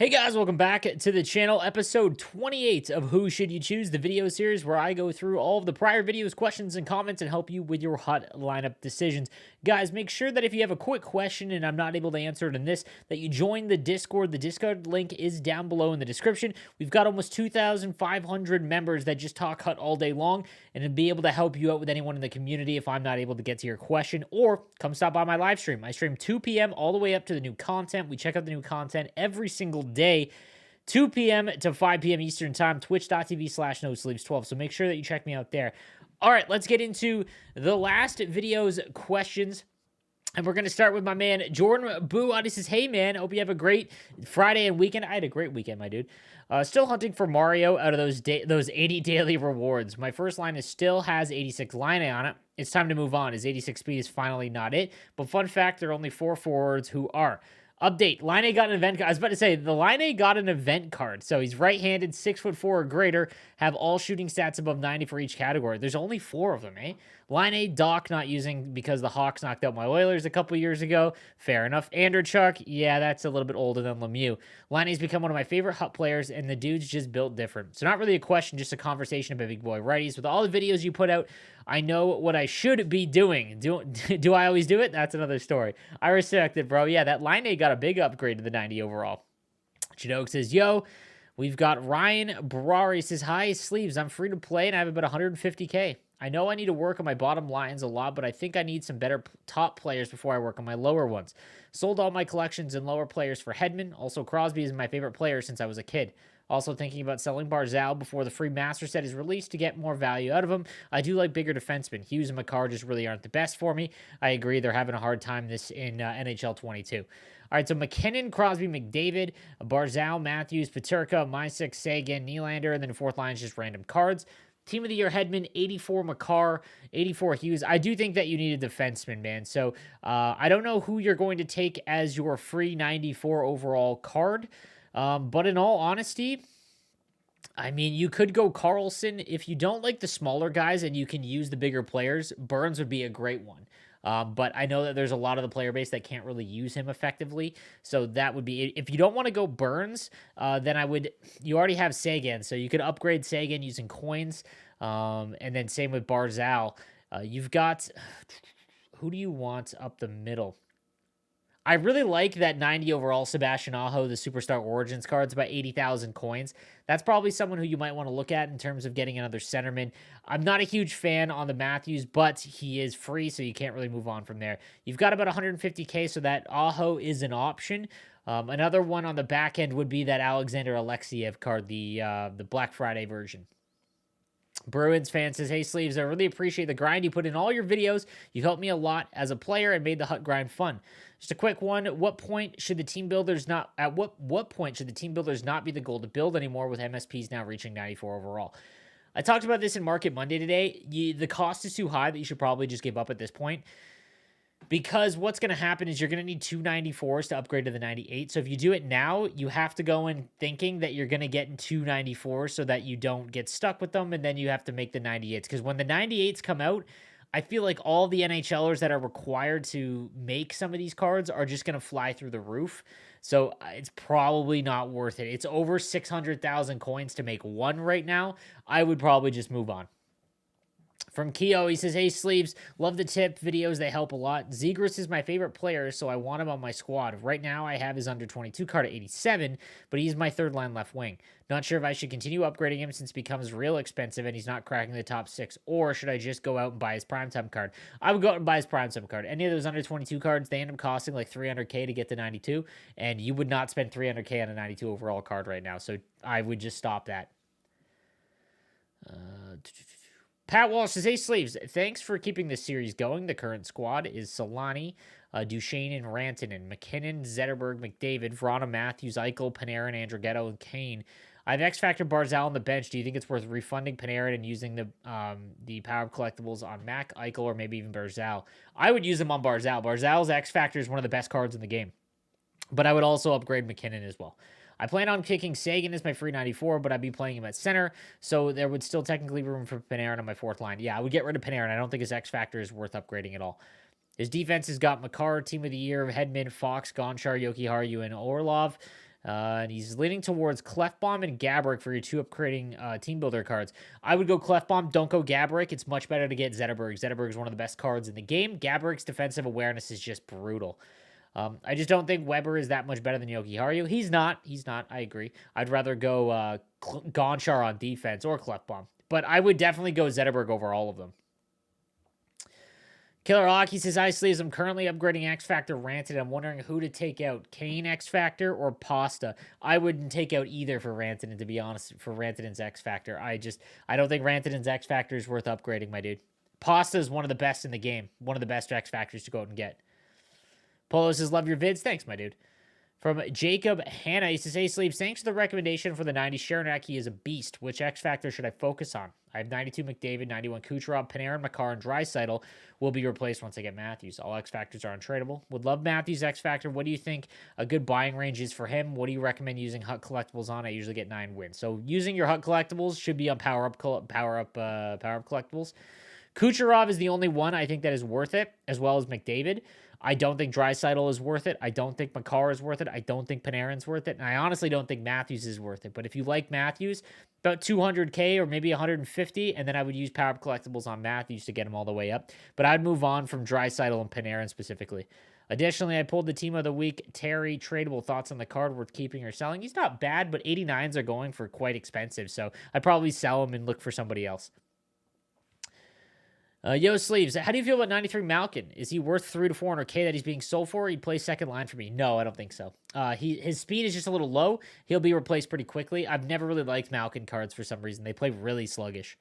Hey guys, welcome back to the channel. Episode 28 of Who Should You Choose, the video series where I go through all of the prior videos, questions, and comments and help you with your hot lineup decisions. Guys, make sure that if you have a quick question and I'm not able to answer it in this, that you join the Discord. The Discord link is down below in the description. We've got almost 2,500 members that just talk hut all day long and to be able to help you out with anyone in the community if I'm not able to get to your question, or come stop by my live stream. I stream 2 p.m. all the way up to the new content. We check out the new content every single day, 2 p.m. to 5 p.m. Eastern time, twitch.tv/nosleeps12. So make sure that you check me out there. All right, let's get into the last video's questions. And we're going to start with my man, Jordan Boo. He says, hey, man, hope you have a great Friday and weekend. I had a great weekend, my dude. Still hunting for Mario out of those 80 daily rewards. My first line is still has 86 line on it. It's time to move on. His 86 speed is finally not it. But fun fact, there are only 4 forwards who are. Update, Line got an event card. I was about to say, the Line got an event card. So he's right-handed, 6'4" or greater, have all shooting stats above 90 for each category. There's only 4 of them, eh? Line Doc not using because the Hawks knocked out my Oilers a couple years ago. Fair enough. Anderchuk, yeah, that's a little bit older than Lemieux. Line's become one of my favorite hut players, and the dude's just built different. So not really a question, just a conversation about big boy righties. With all the videos you put out, I know what I should be doing. Do I always do it? That's another story. I respect it, bro. Yeah, that Line got a big upgrade to the 90 overall. Chinook says, yo, we've got Ryan Barari says, hi, Sleeves. I'm free to play, and I have about 150K. I know I need to work on my bottom lines a lot, but I think I need some better top players before I work on my lower ones. Sold all my collections and lower players for Hedman. Also, Crosby is my favorite player since I was a kid. Also thinking about selling Barzal before the free master set is released to get more value out of him. I do like bigger defensemen. Hughes and McCarr just really aren't the best for me. I agree, they're having a hard time this in NHL 22. All right, so McKinnon, Crosby, McDavid, Barzal, Matthews, Paterka, Mysick, Sagan, Nylander, and then the fourth line is just random cards. Team of the Year, Hedman, 84 McCarr, 84 Hughes. I do think that you need a defenseman, man. So I don't know who you're going to take as your free 94 overall card. But in all honesty, I mean, you could go Carlson. If you don't like the smaller guys and you can use the bigger players, Burns would be a great one. But I know that there's a lot of the player base that can't really use him effectively. So that would be, if you don't want to go Burns, then you already have Sagan. So you could upgrade Sagan using coins. And then same with Barzal. You've got, who do you want up the middle? I really like that 90 overall Sebastian Aho, the Superstar Origins card. It's about 80,000 coins. That's probably someone who you might want to look at in terms of getting another centerman. I'm not a huge fan on the Matthews, but he is free, so you can't really move on from there. You've got about 150K, so that Aho is an option. Another one on the back end would be that Alexander Alexiev card, the Black Friday version. Bruins fan says, hey, Sleeves, I really appreciate the grind you put in all your videos. You've helped me a lot as a player and made the hut grind fun. Just a quick one. At what point should the team builders not be the goal to build anymore with MSPs now reaching 94 overall? I talked about this in Market Monday today. The cost is too high that you should probably just give up at this point. Because what's going to happen is you're going to need 294s to upgrade to the 98. So if you do it now, you have to go in thinking that you're going to get in 294s so that you don't get stuck with them, and then you have to make the 98s. Because when the 98s come out, I feel like all the NHLers that are required to make some of these cards are just going to fly through the roof. So it's probably not worth it. It's over 600,000 coins to make one right now. I would probably just move on. From Keo, he says, hey, Sleeves, love the tip videos. They help a lot. Zegras is my favorite player, so I want him on my squad. Right now, I have his under 22 card at 87, but he's my third line left wing. Not sure if I should continue upgrading him since he becomes real expensive and he's not cracking the top 6, or should I just go out and buy his primetime card? I would go out and buy his primetime card. Any of those under 22 cards, they end up costing like 300K to get to 92, and you would not spend 300K on a 92 overall card right now, so I would just stop that. Pat Walsh says, hey, Sleeves, thanks for keeping this series going. The current squad is Solani, Duchesne, and Rantanen, McKinnon, Zetterberg, McDavid, Vrana, Matthews, Eichel, Panarin, Andrighetto, and Kane. I have X-Factor Barzal on the bench. Do you think it's worth refunding Panarin and using the Power of Collectibles on Mac, Eichel, or maybe even Barzal? I would use them on Barzal. Barzal's X-Factor is one of the best cards in the game. But I would also upgrade McKinnon as well. I plan on kicking Sagan as my free 94, but I'd be playing him at center, so there would still technically be room for Panarin on my fourth line. Yeah, I would get rid of Panarin. I don't think his X-Factor is worth upgrading at all. His defense has got Makar, Team of the Year, Hedman, Fox, Gonchar, Jokiharju, and Orlov. And he's leaning towards Clefbomb and Gabrick for your 2 upgrading team builder cards. I would go Clefbomb, don't go Gabrick. It's much better to get Zetterberg. Zetterberg is one of the best cards in the game. Gabrick's defensive awareness is just brutal. I just don't think Weber is that much better than Yoki Haru. He's not. I agree. I'd rather go Gonchar on defense or Clefbomb. But I would definitely go Zetterberg over all of them. Killer Hawk, he says, Ice Sleeves, I'm currently upgrading X Factor Ranted. I'm wondering who to take out, Kane X Factor or Pasta. I wouldn't take out either for Ranted, to be honest, for Rantedin's X Factor. I don't think Rantedin's X Factor is worth upgrading, my dude. Pasta is one of the best in the game. One of the best X Factors to go out and get. Polo says, love your vids. Thanks, my dude. From Jacob Hannah, he says, hey, Sleeves, thanks for the recommendation for the 90 Sharonaki. He is a beast. Which X Factor should I focus on? I have 92 McDavid, 91 Kucherov, Panarin, Makar, and Draisaitl will be replaced once I get Matthews. All X Factors are untradeable. Would love Matthews X Factor. What do you think a good buying range is for him? What do you recommend using Hut Collectibles on? I usually get 9 wins. So using your Hut Collectibles should be on Power Up Collectibles. Kucherov is the only one I think that is worth it, as well as McDavid. I don't think Draisaitl is worth it. I don't think Makar is worth it. I don't think Panarin's worth it. And I honestly don't think Matthews is worth it. But if you like Matthews, about 200K or maybe 150, and then I would use Power Up Collectibles on Matthews to get him all the way up. But I'd move on from Draisaitl and Panarin specifically. Additionally, I pulled the Team of the Week, Terry. Tradable thoughts on the card worth keeping or selling. He's not bad, but 89s are going for quite expensive. So I'd probably sell him and look for somebody else. Yo, Sleeves, how do you feel about 93 Malkin? Is he worth 300 to 400K that he's being sold for? He'd play second line for me. No, I don't think so. His speed is just a little low. He'll be replaced pretty quickly. I've never really liked Malkin cards for some reason. They play really sluggish.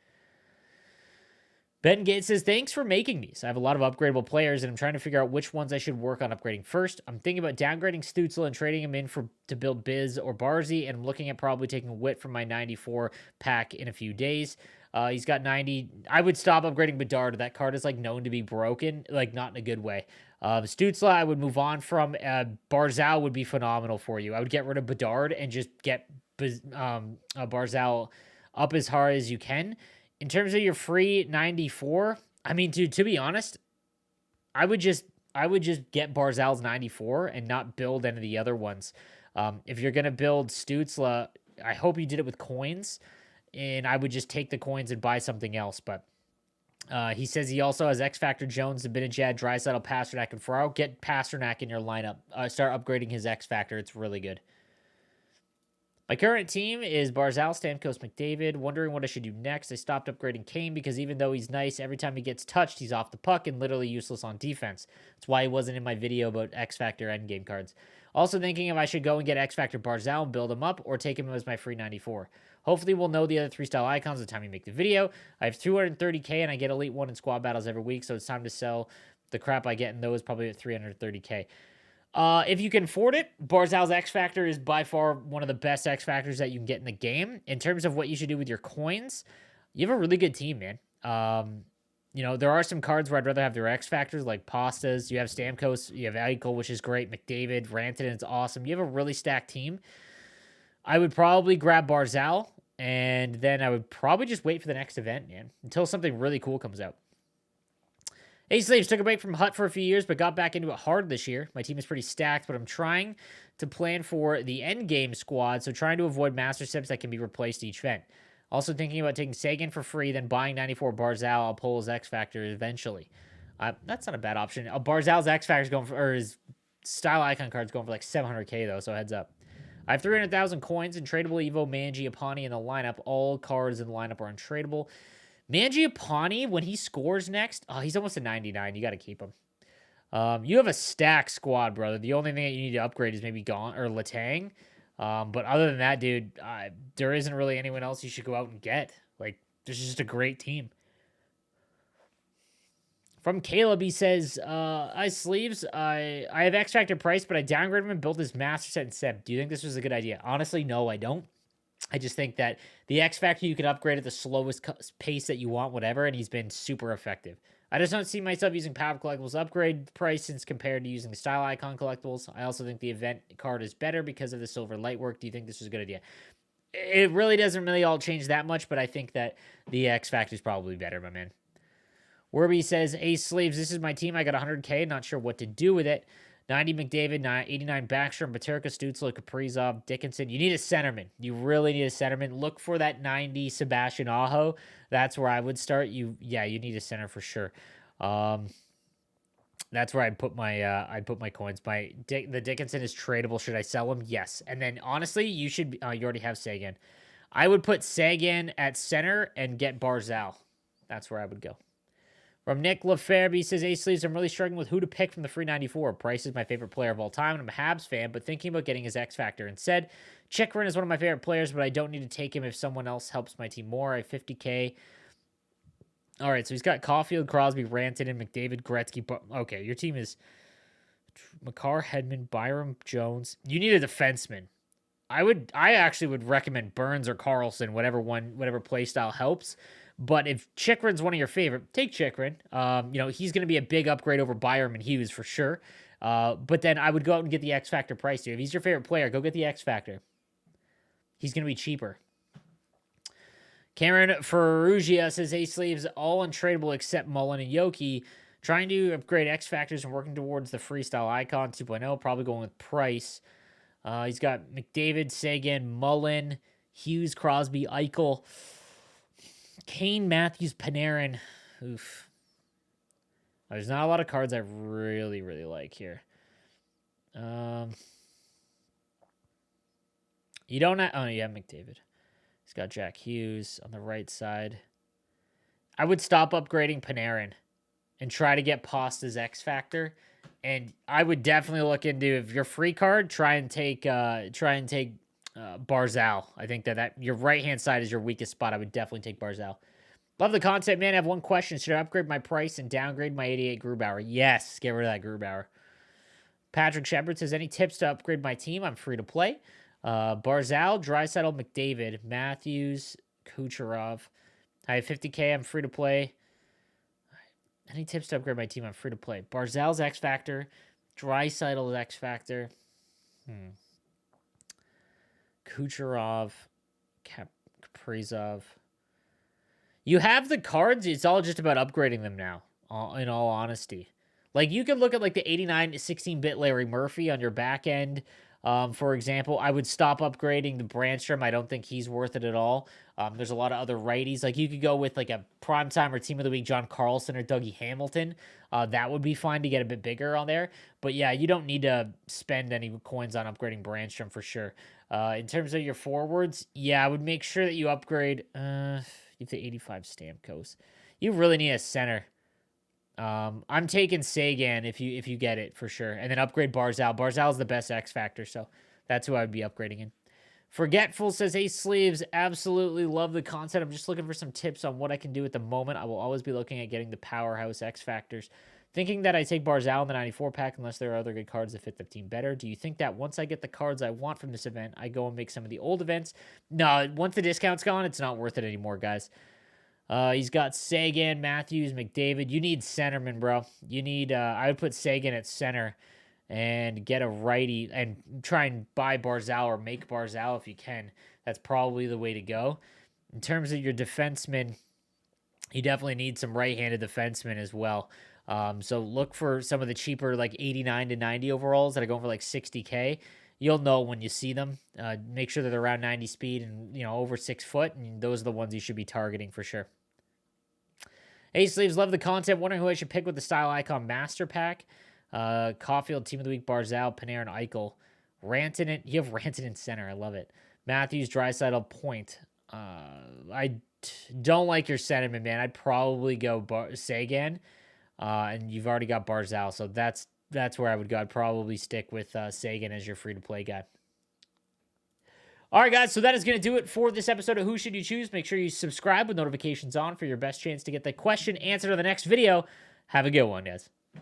Ben Gates says, thanks for making these. I have a lot of upgradable players, and I'm trying to figure out which ones I should work on upgrading first. I'm thinking about downgrading Stützle and trading him in to build Biz or Barzy, and I'm looking at probably taking Witt from my 94 pack in a few days. He's got 90. I would stop upgrading Bedard. That card is, like, known to be broken, like, not in a good way. Stützle, I would move on from. Barzal would be phenomenal for you. I would get rid of Bedard and just get Barzal up as hard as you can. In terms of your free 94, I mean, dude, to be honest, I would just get Barzal's 94 and not build any of the other ones. If you're gonna build Stützle, I hope you did it with coins, and I would just take the coins and buy something else. But he says he also has X Factor Jones, Zibanejad, Draisaitl, Pastrnak, and Ferraro. Get Pastrnak in your lineup. Start upgrading his X Factor. It's really good. My current team is Barzal, Stamkos, McDavid. Wondering what I should do next. I stopped upgrading Kane because even though he's nice, every time he gets touched, he's off the puck and literally useless on defense. That's why he wasn't in my video about X Factor endgame cards. Also thinking if I should go and get X Factor Barzal and build him up or take him as my free 94. Hopefully we'll know the other 3 style icons by the time you make the video. I have 230K and I get Elite 1 in squad battles every week, so it's time to sell the crap I get in those, probably at 330K. If you can afford it, Barzal's X Factor is by far one of the best X Factors that you can get in the game. In terms of what you should do with your coins, you have a really good team, man. You know, there are some cards where I'd rather have their X Factors, like Pastas. You have Stamkos, you have Eichel, which is great. McDavid, Rantanen is awesome. You have a really stacked team. I would probably grab Barzal, and then I would probably just wait for the next event, man, until something really cool comes out. Hey, Slaves, took a break from Hut for a few years, but got back into it hard this year. My team is pretty stacked, but I'm trying to plan for the endgame squad, so trying to avoid Master Sips that can be replaced each event. Also thinking about taking Sagan for free, then buying 94 Barzal. I'll pull his X Factor eventually. That's not a bad option. Barzal's X Factor is going for, or his style icon card's going for like 700K though, so heads up. I have 300,000 coins and tradable Evo, Mangiapane in the lineup. All cards in the lineup are untradeable. Mangiapane, when he scores next, he's almost a 99. You got to keep him. You have a stacked squad, brother. The only thing that you need to upgrade is maybe Letang. But other than that, dude, there isn't really anyone else you should go out and get. Like, this is just a great team. From Caleb, he says, Sleeves, I have X Factor price, but I downgraded him and built his Master Set instead. Do you think this was a good idea? Honestly, no, I don't. I just think that the X Factor you can upgrade at the slowest pace that you want, whatever, and he's been super effective. I just don't see myself using Power Collectibles upgrade price since compared to using the Style Icon Collectibles. I also think the event card is better because of the Silver Light work. Do you think this was a good idea? It really doesn't really all change that much, but I think that the X Factor is probably better, my man. Werby says, hey, Slaves, this is my team. I got 100K. Not sure what to do with it. 90 McDavid, 89 Backstrom, Paterka, Stützle, Kaprizov, Dickinson. You need a centerman. You really need a centerman. Look for that 90 Sebastian Aho. That's where I would start. You need a center for sure. That's where I'd put my coins. The Dickinson is tradable. Should I sell him? Yes. And then honestly, you should. You already have Sagan. I would put Sagan at center and get Barzal. That's where I would go. From Nick Lefebvre, says, Ace Sleeves, I'm really struggling with who to pick from the free 94. Price is my favorite player of all time, and I'm a Habs fan, but thinking about getting his X Factor instead. Chychrun is one of my favorite players, but I don't need to take him if someone else helps my team more. I have 50K. All right, so he's got Caulfield, Crosby, Rantanen, McDavid, Gretzky. Okay, your team is Makar, Hedman, Byram, Jones. You need a defenseman. I actually would recommend Burns or Carlson, whatever play style helps. But if Chychrun's one of your favorite, take Chychrun. He's going to be a big upgrade over Byram and Hughes for sure. But then I would go out and get the X Factor price too. If he's your favorite player, go get the X Factor. He's going to be cheaper. Cameron Ferrugia says, Ace Sleeves, all untradeable except Mullen and Yoki. Trying to upgrade X Factors and working towards the Freestyle Icon 2.0. Probably going with Price. He's got McDavid, Sagan, Mullen, Hughes, Crosby, Eichel, Kane, Matthews, Panarin. Oof. There's not a lot of cards I really, really like here. You don't have... Oh, yeah, McDavid. He's got Jack Hughes on the right side. I would stop upgrading Panarin and try to get Pasta's X Factor. And I would definitely look into, if your free card, try and take Barzal. I think that your right-hand side is your weakest spot. I would definitely take Barzal. Love the content, man. I have one question. Should I upgrade my Price and downgrade my 88 Grubauer? Yes, get rid of that Grubauer. Patrick Shepard says, any tips to upgrade my team? I'm free to play. Barzal, Draisaitl, McDavid, Matthews, Kucherov. I have 50K. I'm free to play. Any tips to upgrade my team? I'm free to play. Barzal's X Factor. Draisaitl's X Factor. Kucherov. Kaprizov. You have the cards. It's all just about upgrading them now, in all honesty. Like, you could look at, like, the 89 16-bit Larry Murphy on your back end. For example, I would stop upgrading the Brandstrom. I don't think he's worth it at all. There's a lot of other righties. Like, you could go with, like, a primetime or team of the week John Carlson or Dougie Hamilton. That would be fine to get a bit bigger on there. But, yeah, you don't need to spend any coins on upgrading Brandstrom for sure. In terms of your forwards, yeah, I would make sure that you upgrade... you have the 85 Stamkos. You really need a center. I'm taking Sagan if you get it for sure, and then upgrade Barzal. Barzal's the best X Factor, so that's who I would be upgrading in. Forgetful says, Ace Sleeves, absolutely love the concept. I'm just looking for some tips on what I can do at the moment. I will always be looking at getting the powerhouse X Factors. Thinking that I take Barzal in the 94 pack unless there are other good cards that fit the team better. Do you think that once I get the cards I want from this event, I go and make some of the old events? No, once the discount's gone, it's not worth it anymore, guys. He's got Sagan, Matthews, McDavid. You need centerman, bro. You need, I would put Sagan at center and get a righty and try and buy Barzal or make Barzal if you can. That's probably the way to go. In terms of your defensemen, you definitely need some right-handed defensemen as well. So look for some of the cheaper, like 89 to 90 overalls that are going for like 60K. You'll know when you see them. Make sure that they're around 90 speed and, over 6 foot, and those are the ones you should be targeting for sure. Ace Sleeves, love the content. Wondering who I should pick with the Style Icon Master Pack. Caulfield, Team of the Week, Barzal, Panarin, Eichel. Rantanen. You have Rantanen center. I love it. Matthews, Draisaitl, Point. I don't like your sentiment, man. I'd probably go Sagan. And you've already got Barzal, so that's where I would go. I'd probably stick with Sagan as your free-to-play guy. All right, guys, so that is going to do it for this episode of Who Should You Choose? Make sure you subscribe with notifications on for your best chance to get the question answered in the next video. Have a good one, guys.